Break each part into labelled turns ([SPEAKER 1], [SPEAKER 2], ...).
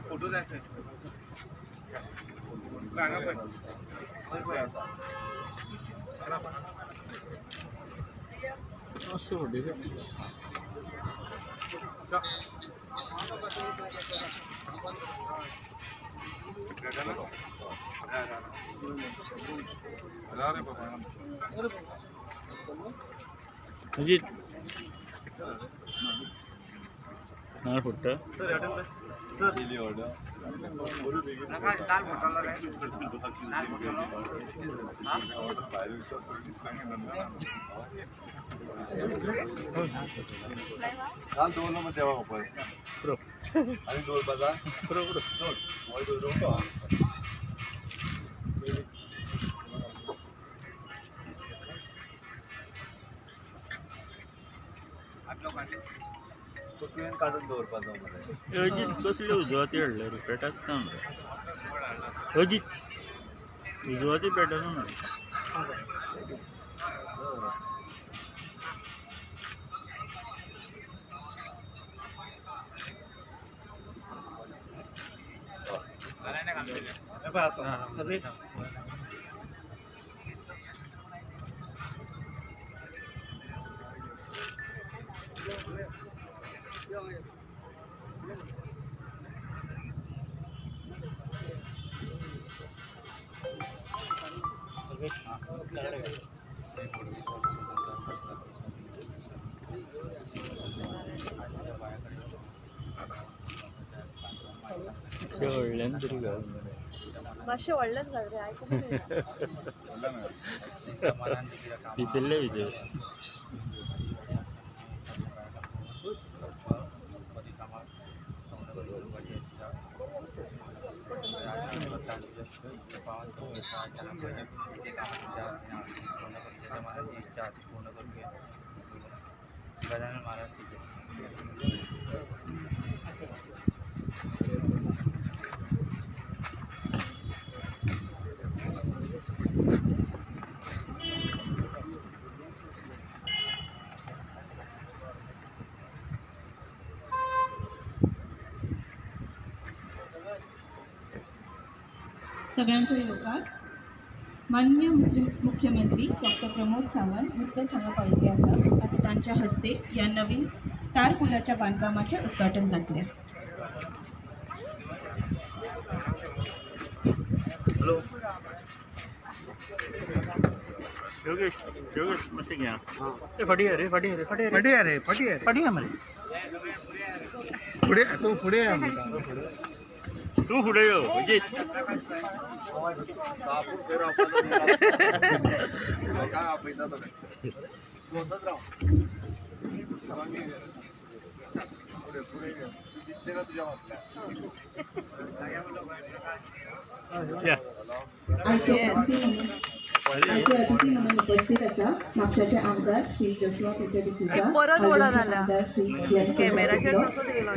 [SPEAKER 1] Photo जायचे
[SPEAKER 2] Ajit foot
[SPEAKER 1] sir sir दोन मग तेव्हा वापर आणि दोन बाजा बरोबर काढून दवरपाचो
[SPEAKER 2] अजित कसले उजवाती हाडले रे पेटाच ना अजित उजवाती पेटाच ना व्हडल्यान तरी घाल
[SPEAKER 3] मातशें व्हडलेंच घाल रे आयकूंक
[SPEAKER 2] भितरले भितर
[SPEAKER 4] सगळ्यांचो येवकार माननीय मुख्यमंत्री डॉक्टर प्रमोद सावंत नुकतेच हांगा पाविल्ले आसा आतां तांच्या हस्ते ह्या नवीन तार पुलाच्या बांदकामाचें उद्घाटन जातलें
[SPEAKER 2] हॅलो योगेश योगेश मातशें घ्या ते फाटी रे फाटी रे फाटी रे
[SPEAKER 1] रे फटी
[SPEAKER 2] फाटी मरे
[SPEAKER 1] पुढे तू पुढे
[SPEAKER 2] तू फुडें यो अजित
[SPEAKER 4] आमचे अतिथी म्हणून उपस्थित आसा म्हापशाचे आमदार श्री जोशुआ पीटर डिसूजा आमदार श्री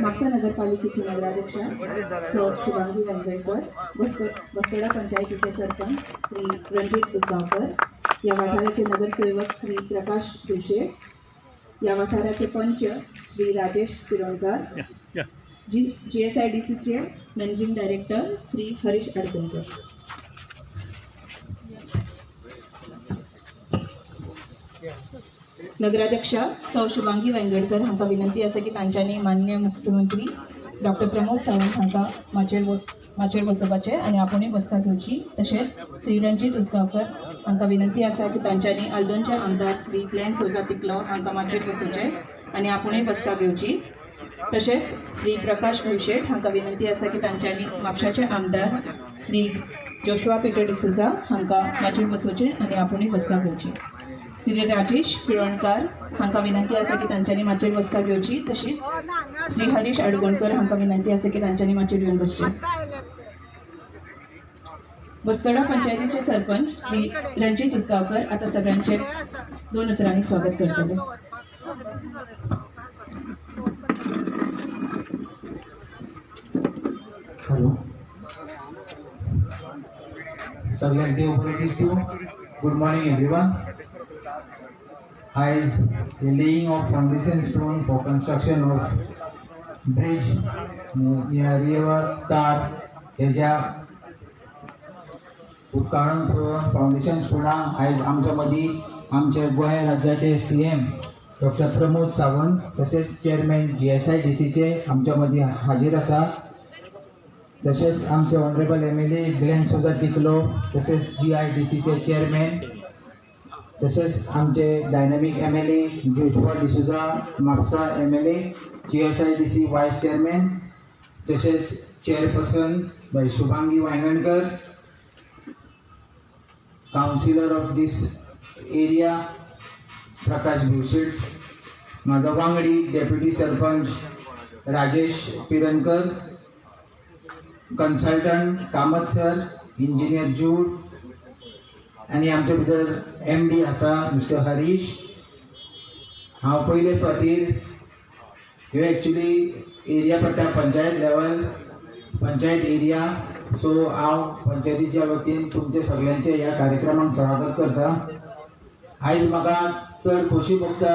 [SPEAKER 4] म्हापसा नगरपालिकेचे नगराध्यक्षा सौ शुभांगी वेंगळकर बस्तोडा पंचायतीचे सरपंच श्री रणजित उसगांवकर या वाठाराचे नगरसेवक श्री प्रकाश जोशे या वाठाराचे पंच श्री राजेश पिरोणकर GSIDCचे मॅनेजिंग डायरेक्टर श्री हरीश अडगोणकर नगराध्यक्षा सौ शुभांगी वेंगडकर हांकां विनंती आसा की तांच्यांनी माननीय मुख्यमंत्री डॉक्टर प्रमोद सावंत हांकां माचयेर बसोवपाचें आनी आपुणूय बसका घेवची तशेंच श्री रणजीत उसगांवकर हांकां विनंती आसा की तांच्यांनी आल्दोनचे आमदार श्री ग्लेन सोजा तिकलो हांकां माचयेर बसोवचें आनी आपुणूय बसका घेवची तशेंच श्री प्रकाश भुशेट हांकां विनंती आसा की तांच्यांनी म्हापशाचे आमदार श्री जोशुआ पीटर डिसूजा हांकां माचयेर बसोवचें आनी आपुणूय बसका घेवची श्री राजेश पिरोणकार हांकां विनंती आसा की तांच्यांनी माचयेर बसका घेवची तशीच श्री हरीश अडगोणकर हांकां विनंती आसा की तांच्यांनी माचयेर येवन बसचें बस्तोडा पंचायतीचे सरपंच श्री रणजित उसगांवकर आता सगळ्यांचे 2 उतरांनी स्वागत करतले
[SPEAKER 5] हॅलो सगळ्यांक देव बरें दीस दिवं. Good morning everyone. आयज the laying of foundation stone for construction of bridge near river तार हेज्या उदकाडन फाउंडेशन स्टोनाक आयज आमच्या मदीं आमचे गोंय राज्याचे CM डॉक्टर प्रमोद सावंत तसेच चेअरमॅन GSIDCचे आमच्या मदीं हाजीर आसा. तसेच आमचे ऑनरेबल MLA ग्लेन सुजा टिकलो तसेच GIDCचे चेअरमॅन तसेच आमचे dynamic MLA Joshua D'Souza Mapusa MLA GSIDC vice chairman तसेच चेअरपर्सन बाय Shubhangi Vangankar councillor of this area Prakash Bhivshet, माझा वांगडी deputy sarpanch Rajesh Pirankar, consultant Kamat sir, engineer Jude आणि आमच्या भितर MD आसा मिस्टर हरीश. हांव पयले स्वातीर ह्यो एक्चुली एरिया पडटा panchayat level panchayat area. So हांव पंचायतीच्या वतीन तुमचे सगळ्यांचे ह्या कार्यक्रमाक स्वागत करता. आयज म्हाका चड खोशी भोगता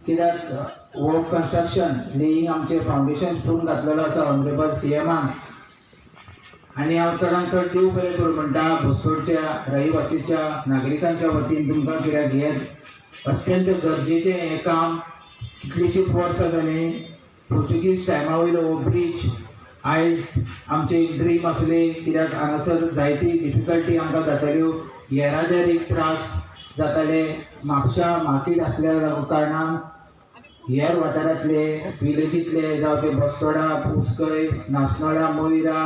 [SPEAKER 5] कित्याक हो कन्स्ट्रक्शन लेयींग आमचे फाउंडेशन स्टोन घातलेलो आसा ऑनरेबल CMान आनी हांव चडांत चड देव बरें करूं म्हणटा बसवडच्या रहिवासीच्या नागरिकांच्या वतीन तुमकां कित्याक हें अत्यंत गरजेचें हें काम. कितलींशींच वर्सां जालीं पोर्तुगीज टायमा वयलो हो ब्रीज आयज आमचे एक ड्रीम आसली कित्याक हांगासर जायती डिफिकल्टी आमकां जाताल्यो. येरादारीक त्रास जाताले. म्हापशा मार्केट आसल्या कारणान हेर वाठारांतले विलेजींतले जावं ते बस्तोडा कुसकय नासनोळा मोयरा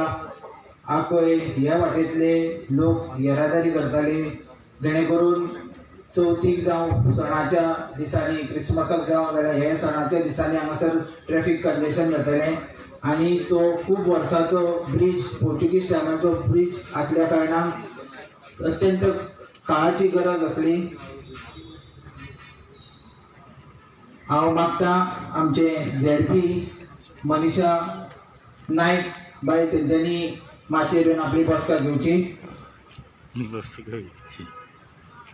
[SPEAKER 5] आकय ह्या वाटेंतले लोक येरादारी करताले जेणे करून चवथीक जावं सणाच्या दिसांनी क्रिसमसाक जावं जाल्यार हे सणाच्या दिसांनी हांगासर ट्रॅफिक कंजेशन जातालें. आनी तो खूब वर्सांचो ब्रीज पोर्चुगीज टायमाचो ब्रीज आसल्या कारणान अत्यंत काळाची गरज आसली. हांव मागता आमचे ZP मनीषा नायक बाय तेंच्यांनी माचयेर येवन आपली बसका घेवची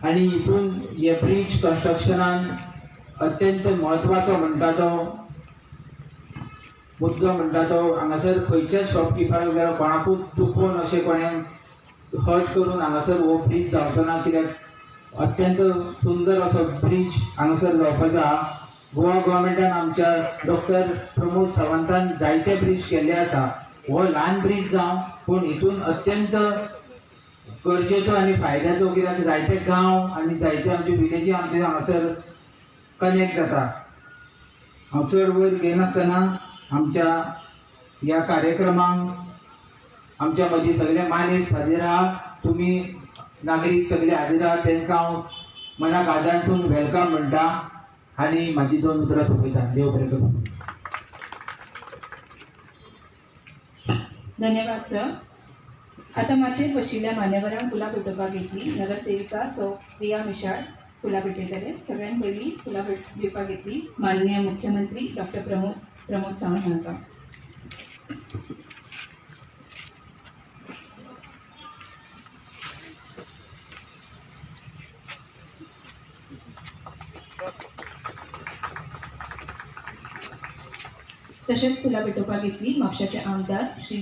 [SPEAKER 5] आनी हितून हे ब्रीज कन्स्ट्रक्शनान अत्यंत म्हत्वाचो म्हणटा तो मुद्दो म्हणटा तो हांगासर खंयच्याच शॉपकिपराक जाल्यार कोणाकूच चुकोवन अशें कोणें हर्ट करून हांगासर हो ब्रीज जावचो ना कित्याक अत्यंत सुंदर असो ब्रीज हांगासर जावपाचो आहा. गोवा गव्हर्मेंटान आमच्या डॉक्टर प्रमोद सावंतान जायते ब्रीज केल्ले आसा. हो ल्हान ब्रीज जावं पूण हितून अत्यंत गरजेचो आनी फायद्याचो कित्याक जायते गांव आनी जायते आमचे विलेजी आमचे हांगासर कनेक्ट जाता. हांव चड वयर घेयनासतना आमच्या ह्या कार्यक्रमाक आमच्या मदीं सगळे मानेस हाजीर आहा. तुमी नागरीक सगळे हाजीर आहा तांकां हांव मनाक आदारसून वेलकम म्हणटा आनी म्हाजी 2 उतरां सोंपयता. देव बरें करूं.
[SPEAKER 4] धन्यवाद सर. आता माचयेर बशिल्ल्या मान्यवरांक फुलां भेटोवपाक येतली नगरसेविका सौ प्रिया मिशाळ फुलां भेटयतले. सगळ्यांत पयलीं फुलां दिवपाक येतली माननीय मुख्यमंत्री डॉक्टर प्रमोद सावंत हांकां. तशेंच फुलां भेटोवपाक येतली म्हापशाचे आमदार श्री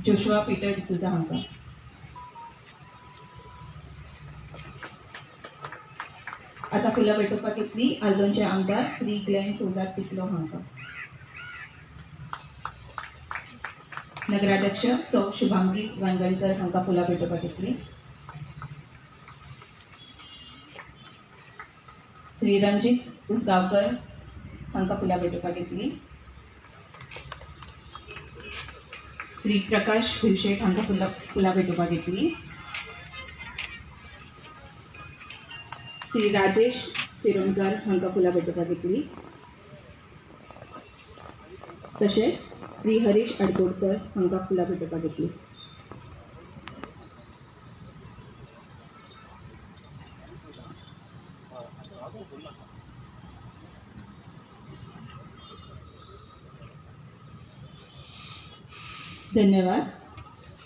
[SPEAKER 4] जोशुआ पीटर डिसुजा हांकां. आता फुलां भेटोवपाक येतली आल्दोनचे आमदार श्री ग्लेन सुजा टिकलो हांकां. नगराध्यक्ष सौ शुभांगी वांगणकर हांकां फुलां भेटोवपाक येतली. श्री रणजीत उसगांवकर हांकां फुलां भेटोवपाक येतली. श्री प्रकाश भिवशेट हांकां फुलां भेटोवपाक येतली. श्री राजेश पिरणकर हांकां फुलां भेटोवपाक येतली. तशेंच श्री हरीश आडकोडकर हांकां फुलां भेटोवपाक येतली. धन्यवाद.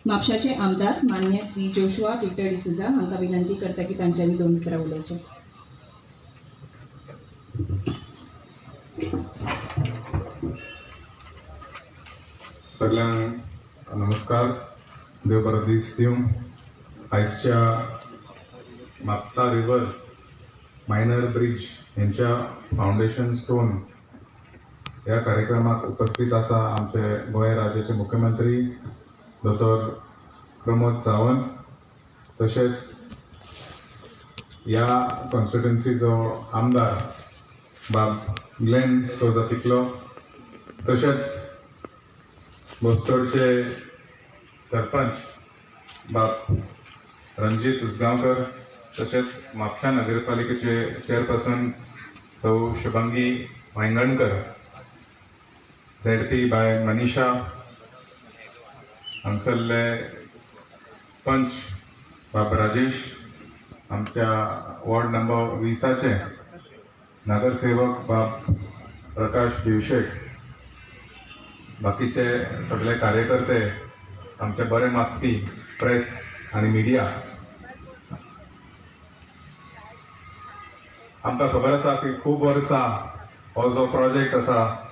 [SPEAKER 4] म्हापशाचे आमदार मान्य श्री जोशुआ विक्टर डिसुजा हांकां विनंती करता की तांच्यांनी 2 उतरां उलोवचें.
[SPEAKER 6] सगळ्यांक नमस्कार. देव बरो दीस दिवं. आयजच्या म्हापसा रिवर मायनर ब्रिज यांच्या फाउंडेशन स्टोन ह्या कार्यक्रमात उपस्थित आसा आमचे गोंय राज्याचे मुख्यमंत्री डॉक्टर प्रमोद सावंत, तशेंच ह्या कॉन्स्टिट्युएन्सीचो आमदार बाब ग्लेन सोजा तिकलो, तशेंच बोस्तोडचे सरपंच बाब रणजीत उसगांवकर, तशेंच म्हापशा नगरपालिकेचे चेअरपर्सन सौ शुभांगी वांयगणकर, ZP बाय मनीषा, हांगसरले पंच बाब राजेश, आमच्या वॉर्ड नंबर 20चे नगरसेवक बाब प्रकाश दिवशेक, बाकीचे सगळे कार्यकर्ते, आमचे बरे मागपी प्रेस आणि मिडिया. आमकां खबर आसा की खूब वर्सां हो जो प्रोजेक्ट आसा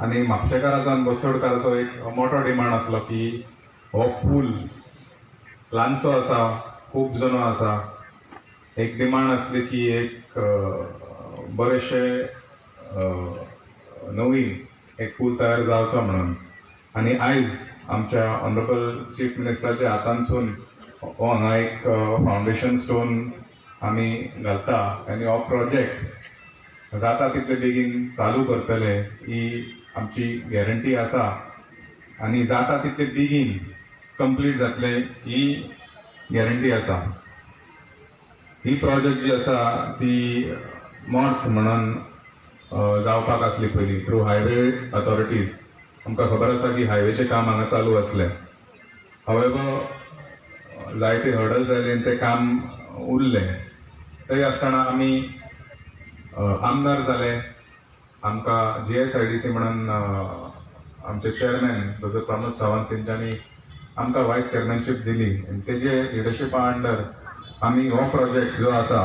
[SPEAKER 6] आनी म्हापशेकाराचो आनी बोस्तोडकाराचो एक मोठो डिमांड आसलो की हो पूल ल्हानसो आसा, खूब जणो आसा. एक डिमांड आसली की एक बरेशे नवीन एक पूल तयार जावचो म्हणून. आनी आयज आमच्या ऑनरेबल चीफ मिनिस्टराच्या हातांतसून हो हांगा एक फाउंडेशन स्टोन आमी घालता आनी हो प्रोजेक्ट जाता तितले बेगीन चालू करतले ही आमची गॅरंटी आसा आनी जाता तितले बेगीन कंप्लीट जातले ही गॅरंटी आसा. ही प्रोजेक्ट जी आसा ती मॉर्थ म्हणून जावपाक आसली पयलीं थ्रू हायवे अथॉरिटीज. आमकां खबर आसा की हायवेचें काम हांगा चालू आसलें. हावेवर जायते हर्डल्स आयले आनी तें काम उरलें. तरी आसतना आमी आमदार जाले. आमकां GSIDC म्हणून आमचे चेअरमॅन डॉक्टर प्रमोद सावंत तेंच्यांनी आमकां वायस चेअरमॅनशीप दिली आनी तेजे लिडरशिपा अंडर आमी हो प्रोजेक्ट जो आसा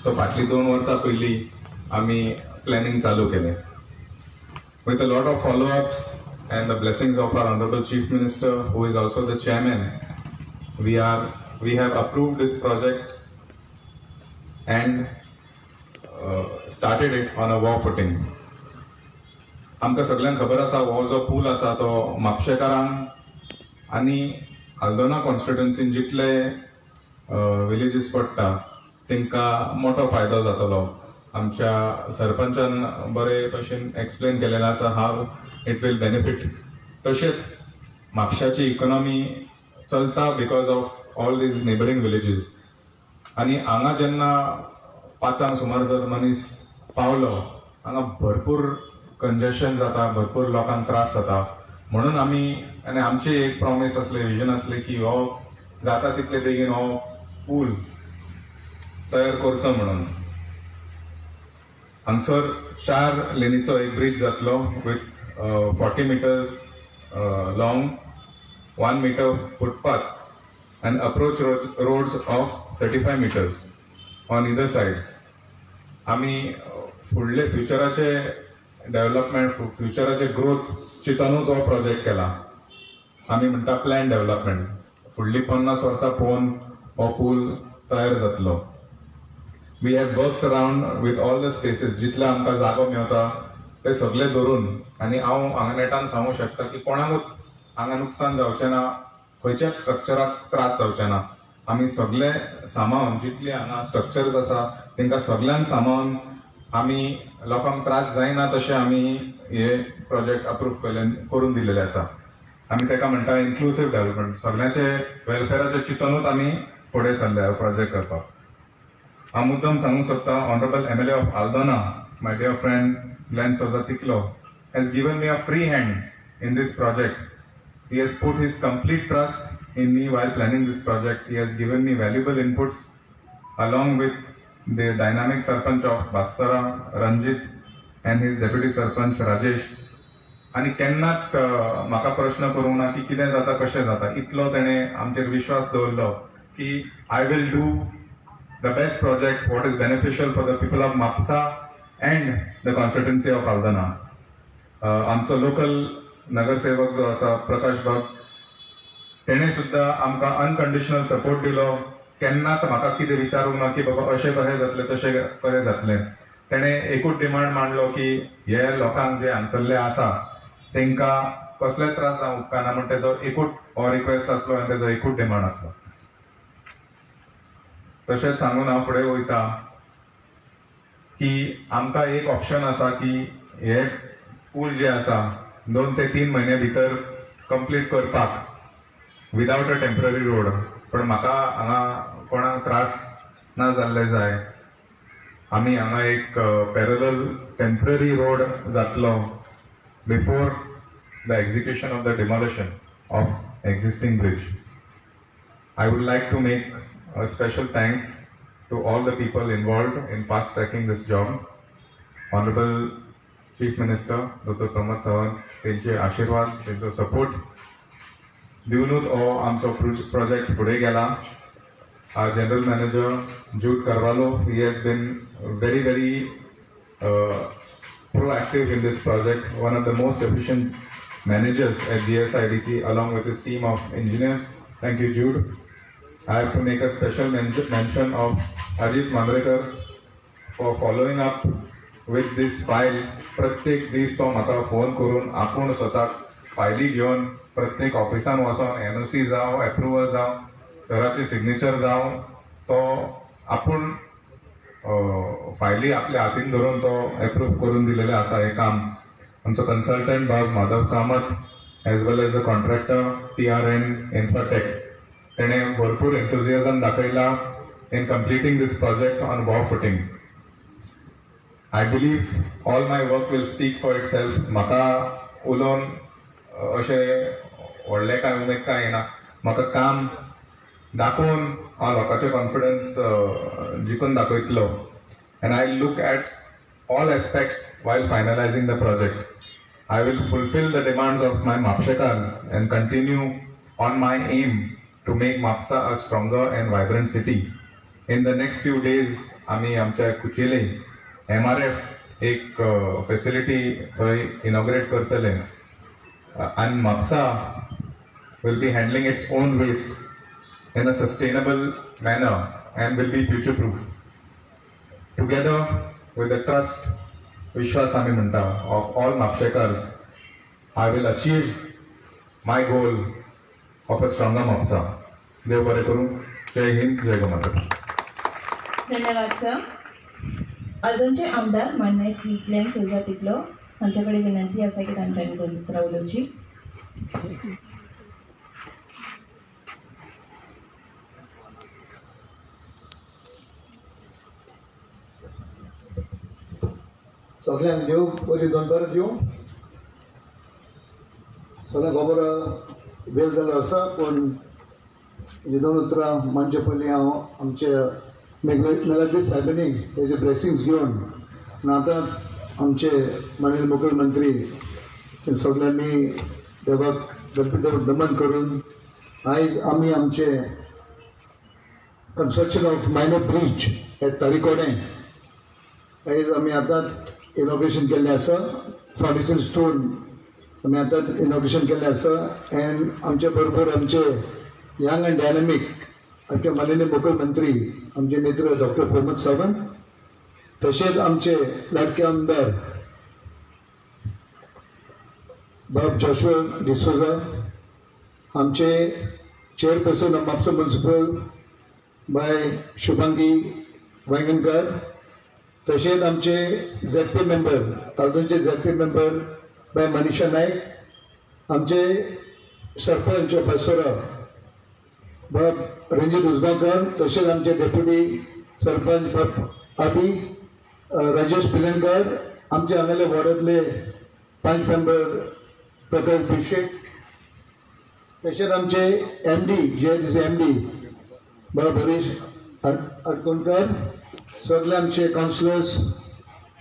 [SPEAKER 6] तो फाटली 2 वर्सां पयलीं आमी प्लॅनिंग चालू केलें. With a lot of follow-ups and the blessings of our Honorable Chief Minister, who is also the chairman, we have approved this project and started it on a war footing. आमकां सगळ्यांक खबर आसा हो जो पूल आसा तो म्हापशेकारांक आनी आल्दोना कॉन्स्टिट्युएन्सीन जितले विलेजीस पडटा तांकां मोठो फायदो जातलो. आमच्या सरपंचान बरे भशेन एक्सप्लेन केलेलें आसा हाव इट वील बेनिफीट. तशेंच म्हापशाची इकॉनॉमी चलता because of all these neighbouring villages. आनी हांगा जेन्ना 5 सुमार जर मनीस पावलो हांगा भरपूर कंजेशन जाता, भरपूर लोकांक त्रास जाता. म्हणून आमी आनी आमची एक प्रॉमिस आसले, विजन आसले की हो जाता तितले बेगीन हो पूल तयार करचो म्हणून. हांगसर 4 लेनीचो एक ब्रिज जातलो with 40 meters long, 1 meter footpath and approach roads of 35 meters on either sides. आमी फुडले फ्युचराचे डेव्हलपमेंट, फ्युचराचे ग्रोथ चिंतूनच हो प्रोजेक्ट केला. आमी म्हणटा प्लॅन डेव्हलपमेंट. फुडली 50 वर्सां पळोवन हो पूल तयार जातलो. We have worked around with all the spaces. जितले आमकां जागो मेवता ते सगळे धरून आनी हांव हांगा नेटान सांगूंक शकता की कोणाकूच हांगा नुकसान जावचें ना, खंयच्याच स्ट्रक्चराक त्रास जावचे ना. आमी सगळे सांबाळून जितले हांगा स्ट्रक्चर्स आसा तांकां सगळ्यांक सांबाळून आमी लोकांक त्रास जायना तशें आमी हे प्रोजेक्ट अप्रूव करून दिलेले आसा. आमी ताका म्हणटा इन्क्लुसीव डेव्हलपमेंट. सगळ्यांचे वेलफेराचे चिंतूनच आमी फुडें सरले हो प्रोजेक्ट करपाक. हांव मुद्दम सांगूंक सोदता honourable MLA of Aldona, my dear friend Glenn Souza Ticlo, has given me a free hand in this project. He has put his complete trust in me while planning this project. He has given me valuable inputs along with the dynamic Sarpanch of Bastara, Ranjit, and his deputy Sarpanch Rajesh. आनी केन्नाच म्हाका प्रश्न करूंक ना की कितें जाता कशें जाता. इतलो तेणें आमचेर विश्वास दवरलो की I will do the best project what is beneficial for the people of Mapusa and the constituency of Aldona. आमचो लोकल नगरसेवक जो आसा प्रकाश बाब, तेणें सुद्दां आमकां अनकंडिशनल सपोर्ट दिलो. केन्नाच म्हाका कितें विचारूंक ना की बाबा अशें कशें जातलें तशें कशें जातलें. तेणें एकूच डिमांड मांडलो की हे लोकांक जे हांगसरले आसा तांकां कसलेच त्रास जावंक उपकारना म्हण तेजो एकूच हो रिक्वेस्ट आसलो आनी तेजो एकूच डिमांड आसलो. तशेंच सांगून हांव फुडें वयता की आमकां एक ऑप्शन आसा की हे पूल जे आसा 2 ते 3 म्हयने भितर कंप्लीट करपाक विदावट अ टेम्पररी रोड. पण म्हाका हांगा कोणाक त्रास ना जाल्ले जाय. आमी हांगा एक पॅरलल टेम्पररी रोड जातलो before the execution of the demolition of existing bridge. I would like to make a special thanks to all the people involved in fast tracking this job. Honorable Chief Minister Dr. Pramod Sawant, तेंचे आशीर्वाद, तेंचो support दिवनूच हो आमचो project फुडें गेला. Our General Manager Jude Carvalho, he has been very proactive in this project, one of the most efficient managers at GSIDC along with his team of engineers. Thank you, Jude. I have to make a special mention of Ajit Mandrekar for following up with this file. प्रत्येक दीस तो म्हाका phone करून आपूण स्वताक फायली घेवन प्रत्येक ऑफिसान वचोन NOC जावं एप्रुवल जावं सराची सिग्नेचर जावं तो आपूण फायली आपल्या हातीन धरून तो एप्रूव करून दिलेले आसा. हे काम आमचो कन्सल्टंट बाब Madhav Kamat as well as the contractor TRN Infratech, तेणें भरपूर एन्थुजियाझम दाखयला in completing this project on war footing. I believe all my work will speak for itself. म्हाका उलोवन अशें व्हडलें कांय उमेद कांय येना. म्हाका काम दाखोवन हांव लोकांचें कॉन्फिडन्स जिखून दाखयतलो. And I look at all aspects while finalizing the project. I will fulfil the demands of my म्हापशेकार्स and continue on my aim to make Mapsa a stronger and vibrant city. In the next few days, आमी आमच्या कुचेले MRF एक facility थंय inaugurate करतले. And Mapsa will be handling its own waste in a sustainable manner and will be future proof. Together with the trust, Vishwas आमी म्हणटा, of all Mapshekars, I will achieve my goal of a stronger Mapsa. देव बरें करूं. जय हिंद, जय गोमाता.
[SPEAKER 4] धन्यवाद sir. अर्दोनचे आमदार मान्य Shri Glenn सोजा तितलो हांचे कडेन विनंती आसा की तांच्यांनी 2 उतरां उलोवची.
[SPEAKER 1] सगळ्यांक देव पयलीं दनपारां दिवं. सगळ्यांक खबर वेळ जालो आसा, पण 2 उतरां म्हणचे पयलीं हांव आमचे मेलाग्री साहेबांनी तेजे ब्लेसिंग्स घेवन आनी आतां आमचे माननीय मुखेलमंत्री सगळ्यांनी देवाक गणपती नमन करून आयज आमी आमचे construction of minor bridge at तारीकोडे आयज आमी आतां इनॉग्रेशन केल्लें आसा. फाउंडेशन स्टोन आमी आतां इनॉग्रेशन केल्लें आसा. एंड आमचे बरोबर आमचे यंग एंड डायनामिक आमचे माननीय मुखेलमंत्री आमचे मित्र डॉक्टर प्रमोद सावंत, तशेंच आमचे लाडके आमदार बाब जोशुआ डिसोजा, आमचे चेअरपर्सन ऑफ म्हापसा म्युनिसिपल बाय शुभांगी वांयगणकर, तशेंच आमचे ZP मेंबर तालुक्याचे ZP मेंबर बाय मनीषा नायक, आमचे सरपंच बासोरा बाब रंजीत उजगांवकर, तशेंच आमचे डेप्युटी सरपंच बाब आबी राजेश पिलनकर, आमचे हांगाले वॉर्डांतले 5 मेंबर प्रकाश भिशेक, तशेंच आमचे MD JIDC MD बाब हरीश आडकोणकर, सगळे आमचे काउन्सिलर्स,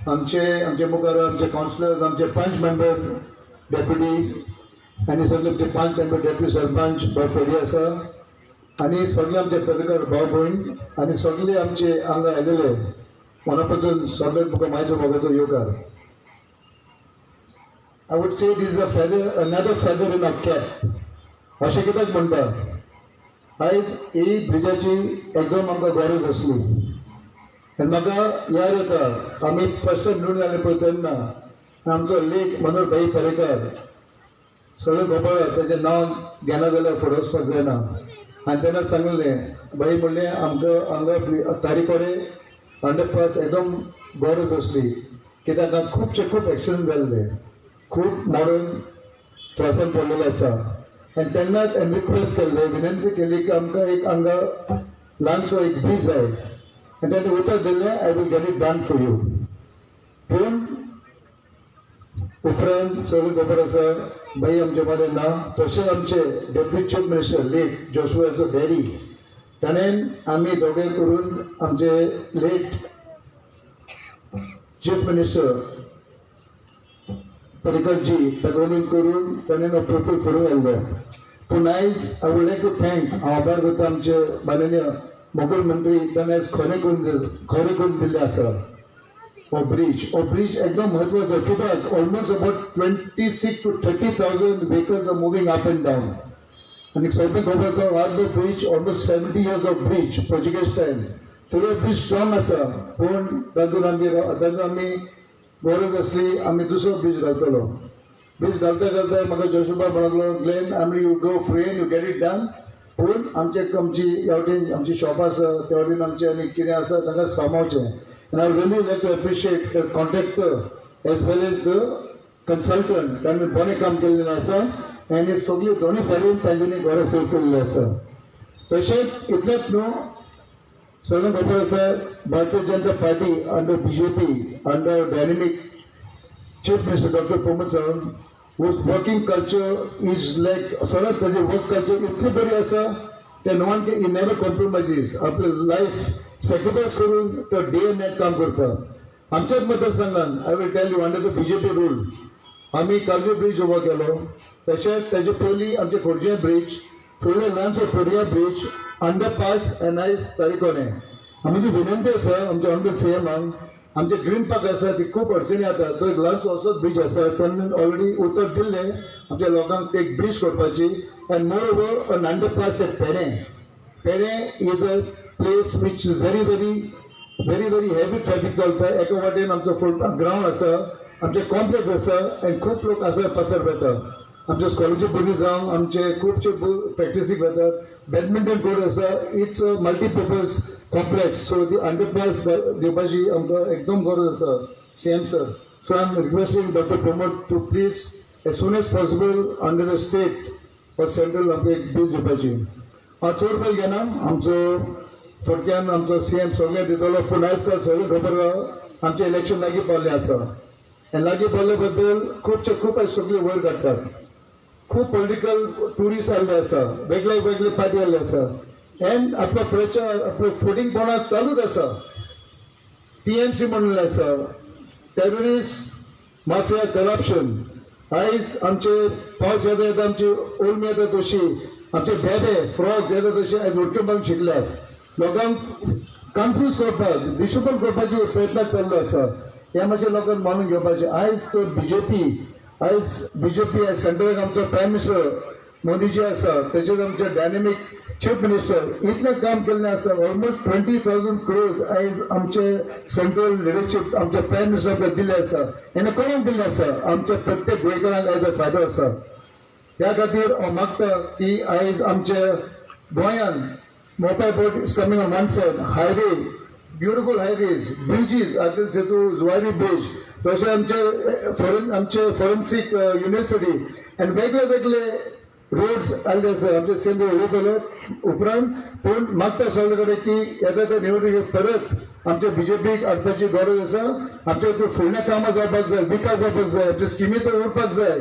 [SPEAKER 1] आमचे मुखार आमचे काउन्सिलर्स, आमचे 5 मेंबर डेप्युटी आनी सगळे आमचे 5 मेंबर डेप्युटी सरपंच फेरी आसा आनी सगळे आमचे पत्रकार भाव भयण आनी सगळे आमचे हांगा आयलेले मना पासून सगळे तुका म्हाज्या मोगाचो येवकार. I would say it is another feather in a cap अशें कित्याक म्हणटा आयज ही ब्रिजाची एकदम आमकां गरज आसली आनी म्हाका याद येता आमी फर्स्ट टायम निवडून आयले पळय तेन्ना आमचो लेख मनोहर भाई पर्रेकर सगळे खबर तेजें नांव घेना जाल्यार फुडें वचपाक जायना आनी तेन्ना सांगलें भाई म्हणलें आमकां हांगा तारीकोडे अंडरपास एकदम गरज आसली कित्याक हांगा खूब एक्सिडंट जाल्ले खूब मॉडर्न त्रासान पडलेले आसा आनी तेन्नाच हांवें रिक्वेस्ट केल्ले विनंती केली की आमकां एक हांगा ल्हानसो एक ब्रीज जाय आनी तेणें उतर दिल्लें I will get it done for you. पूण उपरांत सगळें खबर आसा भाई आमचे मदें ना तशें आमचे डेप्युटी चीफ मिनिस्टर लेट जोशुआचो डॅडी ताणें आमी दोगांय करून आमचे लेट चीफ मिनिस्टर पर्रेकरजी ताका उलोवन करून ताणें हो प्रपोज फुडें व्हेल्लो. पूण आयज I would like to thank हांव आभार करता आमचे माननीय मुखेल मंत्री ताणें आयज खरें करून दिल्लें आसा हो ब्रिज एकदम म्हत्वाचो कित्याक almost about 26 to 30,000 vehicles are moving up and down आनी सगळें खबर आसा आज bridge almost 70 years of bridge Portuguese time थोडे ब्रिज स्ट्रॉंग आसा पूण तातूंत आमी गरज आसली आमी दुसरो ब्रिज घालतलो. ब्रिज घालता म्हाका जोशुबा म्हणलो ग्लेन आमी you go free end you get it done पूण आमची ह्या वटेन आमची शॉप आसा त्या वटेन आमचें आनी कितें आसा ताका सांबाळचें. And I would really like to appreciate the contractor as well as the consultant. तांणी बरें काम केल्लें आसा आनी सगळीं दोनूय सायडीन तांच्यांनी बरें सेव केल्लें आसा. तशेंच इतलेंच न्हू सगळें खबर आसा Bharatiya Janata Party under BJP under dynamic chief minister doctor Pramod Sawant whose working culture is like सगळ्यांत ताजें वर्क कल्चर इतली बरी आसा ते न्हू की ही नेवर कॉम्प्रोमायजीस आपले लायफ सॅक्रिफायस करून तो डे एंड नायट काम करता. आमच्याच मतदारसंघान I will tell you under the BJP rule आमी कालवे ब्रिज उबो केलो तशेंच तेजे पयलीं आमचे खोर्जे ब्रिज फुडले ल्हानसो फोर्या ब्रिज अंडरपास एंड आयज तारीकोणे. आमची विनंती आसा आमच्या ऑनरेबल CMाक आमचे ग्रीन पार्क आसा ती खूब अडचणी जाता तो एक ल्हानसो असोच ब्रिज आसा तेन्ना ऑलरेडी उतर दिल्लें आमच्या लोकांक ते एक ब्रिज करपाची and more over an underpass at Peddem is a place which is very heavy traffic चलता. एका वाटेन आमचो ग्राउंड आसा आमचे कॉम्प्लेक्स आसा आनी खूब लोक हांगासर पसार वता. आमचे स्कॉलरची भुरगीं जावं आमचे खुबशे प्रॅक्टिसीक वतात. बॅडमिंटन कोर्ट आसा it's a multipurpose complex so the underpass दिवपाची आमकां एकदम गरज आसा CM sir. So I am requesting doctor Pramod to please as soon as possible under the state और सेंट्रल आमकां एक ब्रिज दिवपाची. हांव चड वेळ घेना आमचो थोडक्यान आमचो CM सगळें दितलो पूण आयज काल सगळें खबर आहा आमचें इलेक्शन लागीं पावल्लें आसा आनी लागीं पावल्ले बद्दल खूब आयज सगळीं वयर काडटात. खूब पॉलिटिकल टुरिस्ट आयल्ले आसा वेगळे पार्टी आयल्ले आसा एंड आपलो प्रचार आपलो फुटींग पोवणा चालूच आसा. TMC म्हणलें आसा टेररिस्ट माफिया करप्शन आयज आमचे पावस येता आमची ओल्म येता तशी आमचे बेबे फ्रॉग्स येता तशे आयज उडके मारून शिकल्यात. लोकांक कन्फ्यूज करपाक दिशूपण करपाचे प्रयत्न चालू आसा हे मातशें लोकांक मानून घेवपाचे. आयज तो BJP आयज सेंट्रलाक आमचो प्रायम मिनिस्टर मोदीजी आसा तशेंच आमचे डायनेमिक चीफ मिनिस्टर इतलें काम केल्लें आसा. ऑलमोस्ट 20,000 crores आयज आमचे सेंट्रल लिडरशीप आमच्या प्रायम मिनिस्टराक दिल्ले आसा आनी कोणाक दिल्ले आसा आमच्या प्रत्येक गोंयकारांक आयज फायदो आसा. ह्या खातीर हांव मागता की आयज आमच्या गोंयान मोटा बोट is coming on one side highway beautiful highways bridges Atal Setu Zuari bridge तशें आमचे फॉरेन्सीक युनिव्हर्सिटी आनी वेगळे रोड्स आयल्ले आसा आमचे सेंद्र उलयतलो उपरांत. पूण मागता सगळे कडेन की येता त्या निवडणुकेक परत आमच्या BJPक हाडपाची गरज आसा. आमच्या फुडल्या कामां जावपाक जाय विकास जावपाक जाय आमच्या स्किमी तर उरपाक जाय.